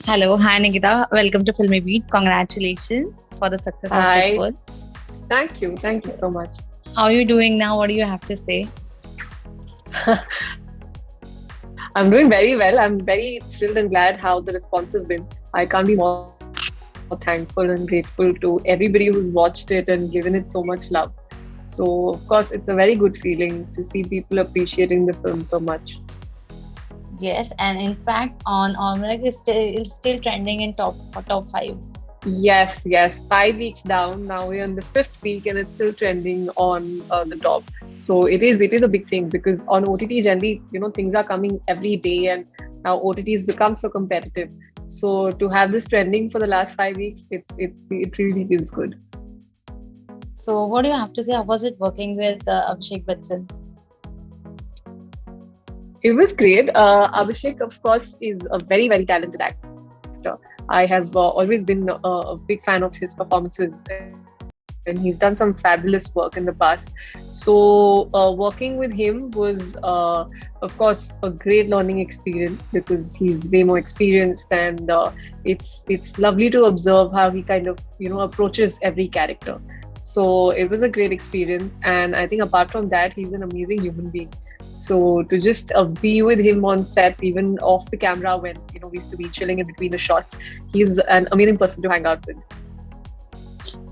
Hello, hi Nikita. Welcome to Filmy Beat. Congratulations for the success of Big Hi, Boss. thank you. Thank you so much. How are you doing now? What do you have to say? I'm doing very well. I'm very thrilled and glad how the response has been. I can't be more thankful and grateful to everybody who's watched it and given it so much love. So, of course, it's a very good feeling to see people appreciating the film so much. Yes, and in fact, on Almanac is still trending in top five. Yes, yes. 5 weeks down. Now we're on the fifth week, and it's still trending on the top. So it is a big thing because on OTT generally, things are coming every day, and now OTT has become so competitive. So to have this trending for the last 5 weeks, it really feels good. So, what do you have to say? How was it working with Abhishek Bachchan? It was great. Abhishek, of course, is a very very talented actor. I have always been a big fan of his performances, and he's done some fabulous work in the past. So, working with him was, of course, a great learning experience because he's way more experienced, and it's lovely to observe how he kind of approaches every character. So it was a great experience, and I think apart from that, he's an amazing human being. So to just be with him on set, even off the camera, when we used to be chilling in between the shots, he's an amazing person to hang out with.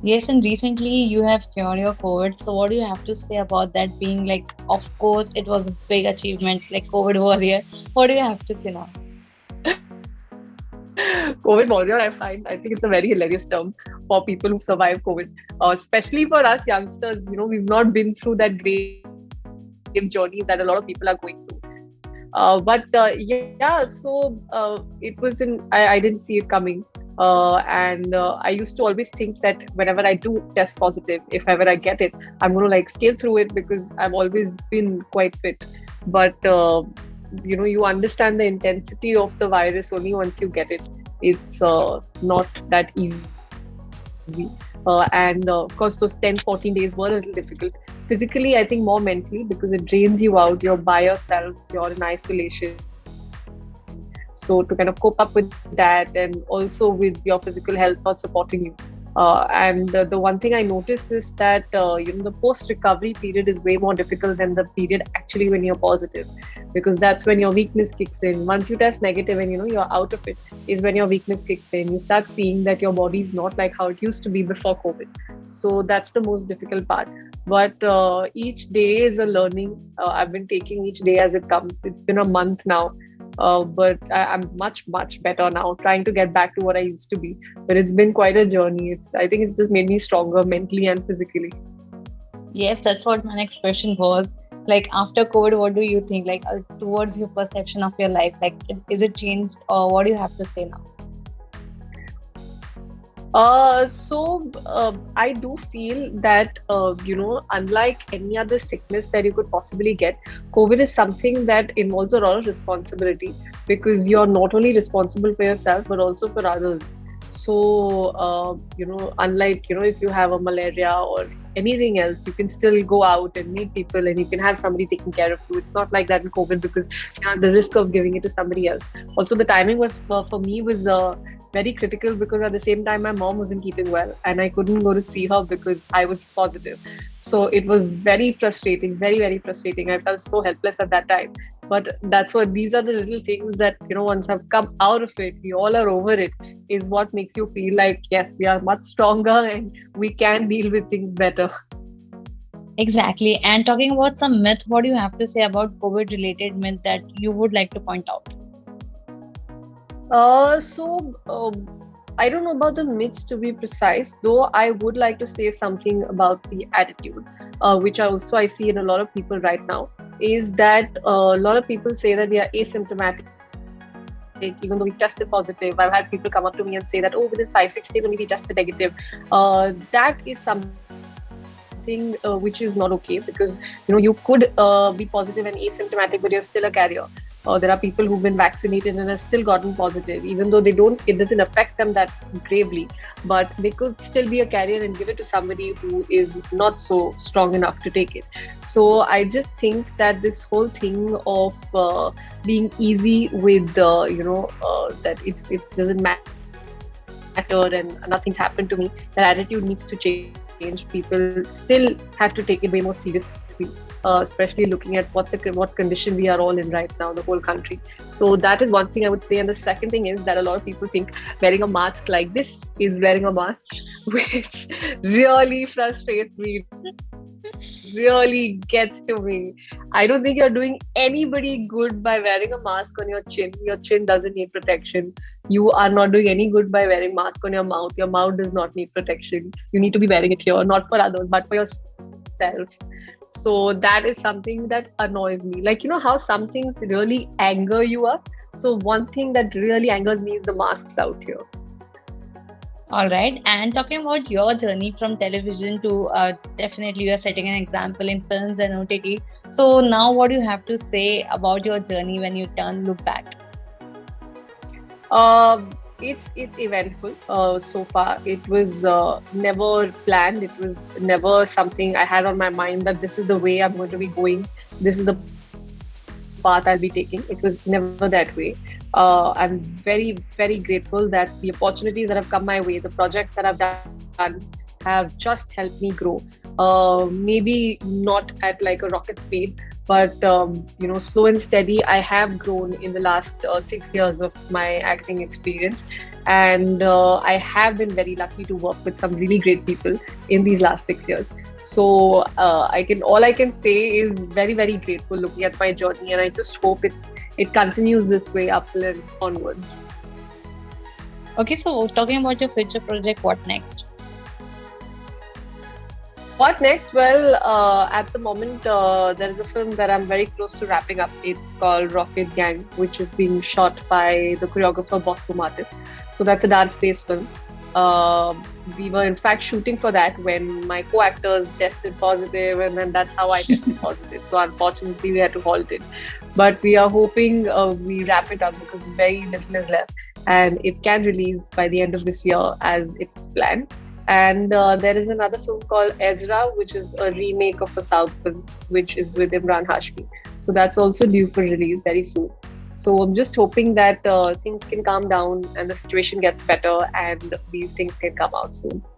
Yes, and recently you have cured your COVID. So, what do you have to say about that being like, of course, it was a big achievement, like COVID warrior. What do you have to say now? COVID warrior, I think it's a very hilarious term for people who survive COVID, especially for us youngsters. We've not been through that grave journey that a lot of people are going through. It was in, I didn't see it coming. And I used to always think that whenever I do test positive, if ever I get it, I'm going to like scale through it because I've always been quite fit. But you understand the intensity of the virus only once you get it. It's not that easy. And of course, those 10-14 days were a little difficult. Physically, I think more mentally because it drains you out. You're by yourself, you're in isolation. So to kind of cope up with that, and also with your physical health not supporting you. And the one thing I noticed is that the post recovery period is way more difficult than the period actually when you're positive, because that's when your weakness kicks in. Once you test negative and you're out of it, is when your weakness kicks in. You start seeing that your body is not like how it used to be before COVID. So that's the most difficult part. But each day is a learning. I've been taking each day as it comes. It's been a month now, but I'm much, much better now, trying to get back to what I used to be. But it's been quite a journey. I think it's just made me stronger mentally and physically. Yes, that's what my next question was. Like after COVID, what do you think? Like towards your perception of your life, like is it changed, or what do you have to say now? I do feel that, unlike any other sickness that you could possibly get, COVID is something that involves a lot of responsibility because you're not only responsible for yourself but also for others. So, unlike, if you have a malaria or anything else, you can still go out and meet people and you can have somebody taking care of you. It's not like that in COVID because you have the risk of giving it to somebody else. Also, the timing was for me was very critical because at the same time my mom wasn't keeping well and I couldn't go to see her because I was positive. So it was very frustrating, very very frustrating. I felt so helpless at that time. But that's what, these are the little things that once I've come out of it, we all are over it, is what makes you feel like yes, we are much stronger and we can deal with things better. Exactly. And talking about some myth, what do you have to say about COVID related myth that you would like to point out? I don't know about the myths to be precise, though I would like to say something about the attitude, which I see in a lot of people right now, is that a lot of people say that we are asymptomatic, even though we tested positive. I've had people come up to me and say that, oh, within 5-6 days only we tested negative. That is something which is not okay because you could be positive and asymptomatic, but you're still a carrier. So There are people who've been vaccinated and have still gotten positive, even though they don't. It doesn't affect them that gravely, but they could still be a carrier and give it to somebody who is not so strong enough to take it. So I just think that this whole thing of being easy with that it doesn't matter and nothing's happened to me, that attitude needs to change. People still have to take it way more seriously, especially looking at what condition we are all in right now, the whole country. So that is one thing I would say. And the second thing is that a lot of people think wearing a mask like this is wearing a mask, which really frustrates me, really gets to me. I don't think you're doing anybody good by wearing a mask on your chin. Your chin doesn't need protection. You are not doing any good by wearing mask on your mouth. Your mouth does not need protection. You need to be wearing it here, not for others, but for yourself. So that is something that annoys me. Like, how some things really anger you up. So one thing that really angers me is the masks out here. All right. And talking about your journey from television to definitely you are setting an example in films and OTT. So now what do you have to say about your journey when you look back? It's eventful. So far, it was never planned. It was never something I had on my mind that this is the way I'm going to be going. This is the path I'll be taking. It was never that way. I'm very grateful that the opportunities that have come my way, the projects that I've done, have just helped me grow. Maybe not at like a rocket speed, but slow and steady. I have grown in the last 6 years of my acting experience, and I have been very lucky to work with some really great people in these last 6 years. So I can say is very, very grateful looking at my journey, and I just hope it continues this way up and onwards. Okay, so talking about your future project, what next? What next? Well, at the moment, there is a film that I'm very close to wrapping up. It's called Rocket Gang, which is being shot by the choreographer Bosco Martis. So that's a dance-based film. Uh, we were in fact shooting for that when my co-actors tested positive, and then that's how I tested positive. So unfortunately, we had to halt it. But we are hoping we wrap it up because very little is left, and it can release by the end of this year as it's planned. And there is another film called Ezra, which is a remake of a South film, which is with Imran Hashmi. So that's also due for release very soon. So I'm just hoping that things can calm down and the situation gets better and these things can come out soon.